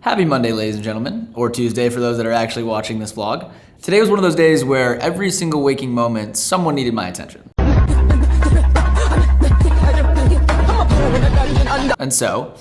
Happy Monday, ladies and gentlemen, or Tuesday for those that are actually watching this vlog. Today was one of those days where every single waking moment, someone needed my attention. And so,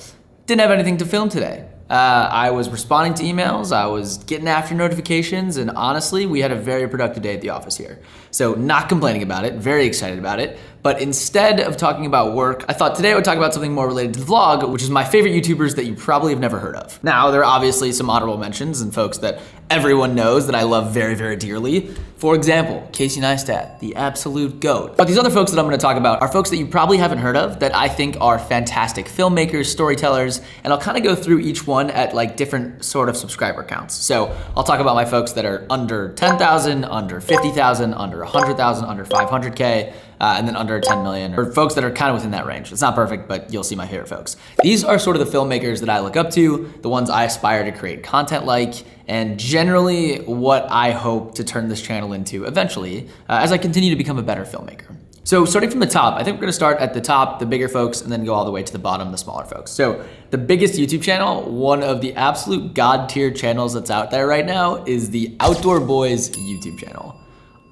didn't have anything to film today. I was responding to emails, I was getting after notifications, and honestly, we had a very productive day at the office here. So not complaining about it, very excited about it. But instead of talking about work, I thought today I would talk about something more related to the vlog, which is my favorite YouTubers that you probably have never heard of. Now, there are obviously some honorable mentions and folks that everyone knows that I love very, very dearly. For example, Casey Neistat, the absolute GOAT. But these other folks that I'm gonna talk about are folks that you probably haven't heard of that I think are fantastic filmmakers, storytellers, and I'll kind of go through each one at like different sort of subscriber counts. So I'll talk about my folks that are under 10,000, under 50,000, under 100,000, under 500K, and then under 10 million, or folks that are kind of within that range. It's not perfect, but you'll see my favorite folks. These are sort of the filmmakers that I look up to, the ones I aspire to create content like, and generally what I hope to turn this channel into eventually, as I continue to become a better filmmaker. So starting from the top, I think we're gonna start at the top, the bigger folks, and then go all the way to the bottom, the smaller folks. So the biggest YouTube channel, one of the absolute god tier channels that's out there right now, is the Outdoor Boys YouTube channel.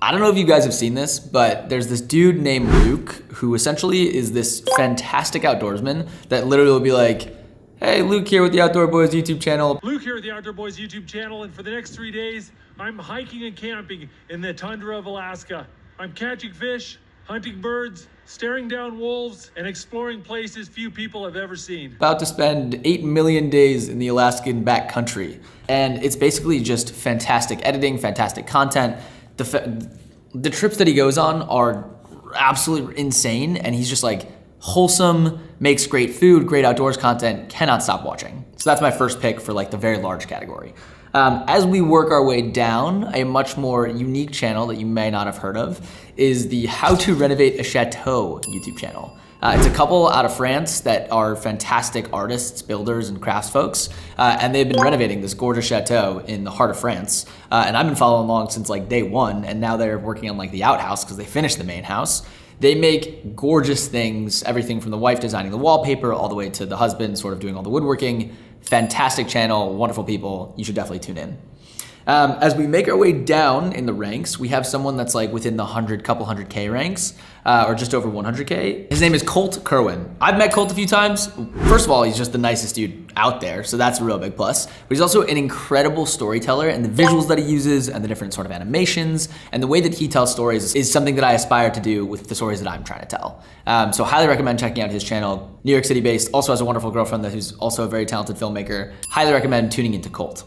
I don't know if you guys have seen this, but there's this dude named Luke who essentially is this fantastic outdoorsman that literally will be like, hey, Luke here with the Outdoor Boys YouTube channel. Luke here with the Outdoor Boys YouTube channel, and for the next 3 days, I'm hiking and camping in the tundra of Alaska. I'm catching fish, hunting birds, staring down wolves, and exploring places few people have ever seen. About to spend 8 million days in the Alaskan backcountry. And it's basically just fantastic editing, fantastic content. The trips that he goes on are absolutely insane, and he's just like wholesome, makes great food, great outdoors content, cannot stop watching. So that's my first pick for like the very large category. As we work our way down, a much more unique channel that you may not have heard of is the How to Renovate a Chateau YouTube channel. It's a couple out of France that are fantastic artists, builders, and crafts folks, and they've been renovating this gorgeous chateau in the heart of France. And I've been following along since like day one, and now they're working on like the outhouse because they finished the main house. They make gorgeous things, everything from the wife designing the wallpaper all the way to the husband sort of doing all the woodworking. Fantastic channel, wonderful people. You should definitely tune in. As we make our way down in the ranks, we have someone that's like within the couple hundred K ranks, or just over 100K. His name is Colt Kerwin. I've met Colt a few times. First of all, he's just the nicest dude out there, so that's a real big plus. But he's also an incredible storyteller, and the visuals that he uses and the different sort of animations and the way that he tells stories is something that I aspire to do with the stories that I'm trying to tell. So highly recommend checking out his channel. New York City based, also has a wonderful girlfriend who's also a very talented filmmaker. Highly recommend tuning into Colt.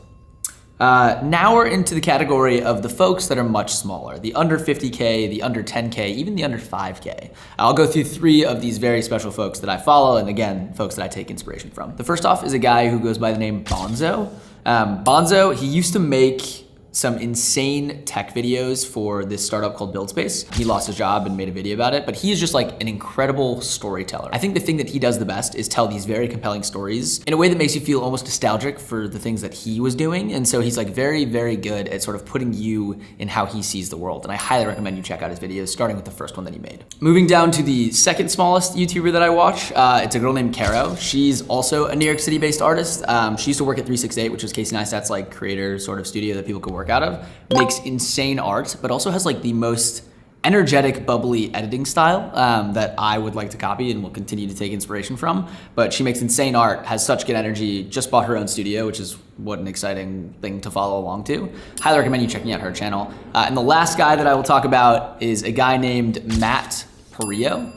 Now we're into the category of the folks that are much smaller, the under 50K, the under 10K, even the under 5K. I'll go through 3 of these very special folks that I follow, and again, folks that I take inspiration from. The first off is a guy who goes by the name Bonzo. Bonzo, he used to make some insane tech videos for this startup called BuildSpace. He lost his job and made a video about it, but he's just like an incredible storyteller. I think the thing that he does the best is tell these very compelling stories in a way that makes you feel almost nostalgic for the things that he was doing. And so he's like very, very good at sort of putting you in how he sees the world. And I highly recommend you check out his videos, starting with the first one that he made. Moving down to the second smallest YouTuber that I watch, it's a girl named Caro. She's also a New York City based artist. She used to work at 368, which is Casey Neistat's like creator sort of studio that people could work out of. Makes insane art, but also has like the most energetic, bubbly editing style that I would like to copy and will continue to take inspiration from. But she makes insane art, has such good energy, just bought her own studio, which is what an exciting thing to follow along to. Highly recommend you checking out her channel. And the last guy that I will talk about is a guy named Matt Perillo,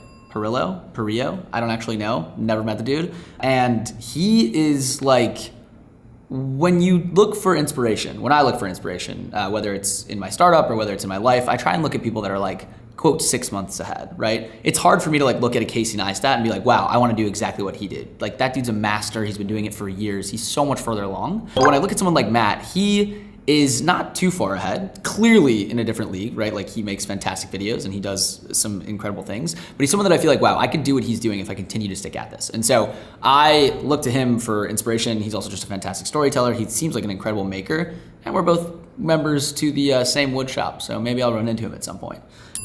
I don't actually know, never met the dude. And he is like, when you look for inspiration, when I look for inspiration, whether it's in my startup or whether it's in my life, I try and look at people that are like, quote, 6 months ahead, right? It's hard for me to like look at a Casey Neistat and be like, wow, I want to do exactly what he did. Like that dude's a master. He's been doing it for years. He's so much further along. But when I look at someone like Matt, he is not too far ahead, clearly in a different league, right? Like he makes fantastic videos and he does some incredible things, but he's someone that I feel like, wow, I could do what he's doing if I continue to stick at this. And so I look to him for inspiration. He's also just a fantastic storyteller. He seems like an incredible maker, and we're both members to the same wood shop, so maybe I'll run into him at some point.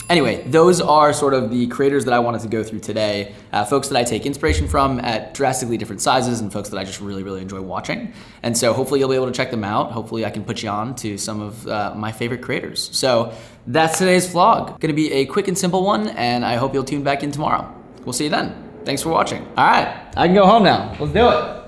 Anyway, those are sort of the creators that I wanted to go through today. Folks that I take inspiration from at drastically different sizes and folks that I just really, really enjoy watching. And so hopefully you'll be able to check them out. Hopefully I can put you on to some of my favorite creators. So that's today's vlog. Gonna be a quick and simple one, and I hope you'll tune back in tomorrow. We'll see you then. Thanks for watching. All right, I can go home now. Let's do it.